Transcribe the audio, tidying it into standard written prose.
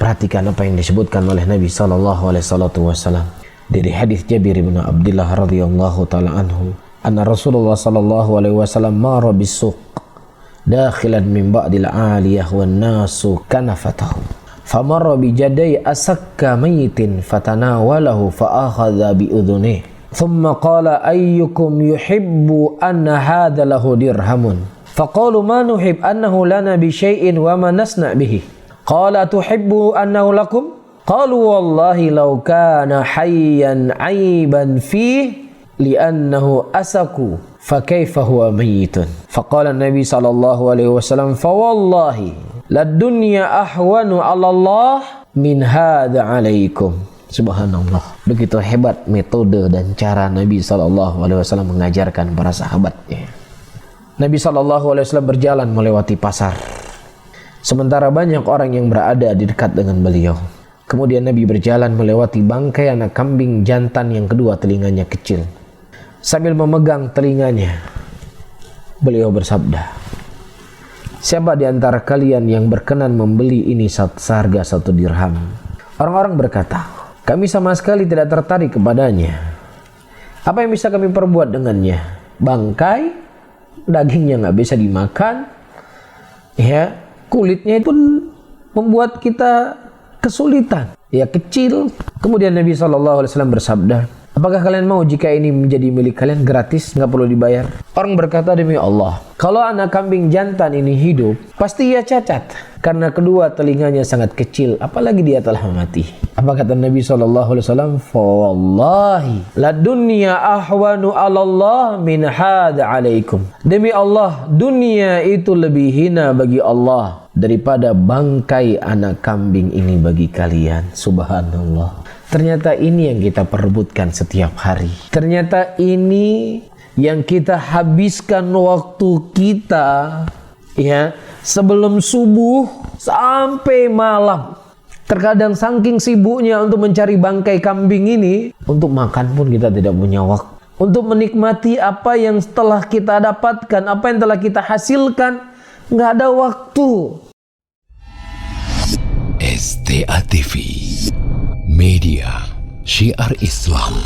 Perhatikan apa yang disebutkan oleh Nabi sallallahu alaihi wasallam dari hadis Jabir bin Abdullah radhiyallahu taala anhu, anna Rasulullah sallallahu alaihi wasallam mara bis-suq dakhilan min ba'dil 'aliyah wan nasu kanafatahu famarra bi jadai asakka mayitin fatanawalahu fa akhadha bi udhunihi thumma qala ayyukum yuhibbu anna hadha lahu dirhamun faqalu ma nuhib annahu lana bi syai'in wa ma nasna bihi qala tuhibbu annahu lakum qalu wallahi law kana hayyan aiban fi li'annahu asaku fa kaifa huwa mayyitun faqala an-nabi sallallahu alaihi wasallam fa wallahi lad dunya ahwanu 'ala Allah min hadha 'alaikum. Subhanallah. Begitu hebat metode dan cara Nabi sallallahu alaihi wasallam mengajarkan para sahabatnya. Nabi sallallahu alaihi wasallam berjalan melewati pasar, sementara banyak orang yang berada di dekat dengan beliau. Kemudian Nabi berjalan melewati bangkai anak kambing jantan yang kedua telinganya kecil. Sambil memegang telinganya, beliau bersabda, siapa di antara kalian yang berkenan membeli ini seharga 1 dirham? Orang-orang berkata, kami sama sekali tidak tertarik kepadanya. Apa yang bisa kami perbuat dengannya? Bangkai, dagingnya nggak bisa dimakan, ya, kulitnya pun membuat kita kesulitan, ya, kecil. Kemudian Nabi SAW bersabda, apakah kalian mau jika ini menjadi milik kalian gratis, nggak perlu dibayar? Orang berkata, demi Allah, kalau anak kambing jantan ini hidup, pasti ia cacat karena kedua telinganya sangat kecil, apalagi dia telah mati. Apa kata Nabi SAW? Fawallahi la dunya ahwanu 'ala Allah min hadha 'alaikum. Demi Allah, dunia itu lebih hina bagi Allah daripada bangkai anak kambing ini bagi kalian. Subhanallah. Ternyata ini yang kita perebutkan setiap hari. Ternyata ini yang kita habiskan waktu kita, ya, sebelum subuh sampai malam. Terkadang saking sibuknya untuk mencari bangkai kambing ini, untuk makan pun kita tidak punya waktu. Untuk menikmati apa yang telah kita dapatkan, apa yang telah kita hasilkan, nggak ada waktu. STA TV, media syiar Islam.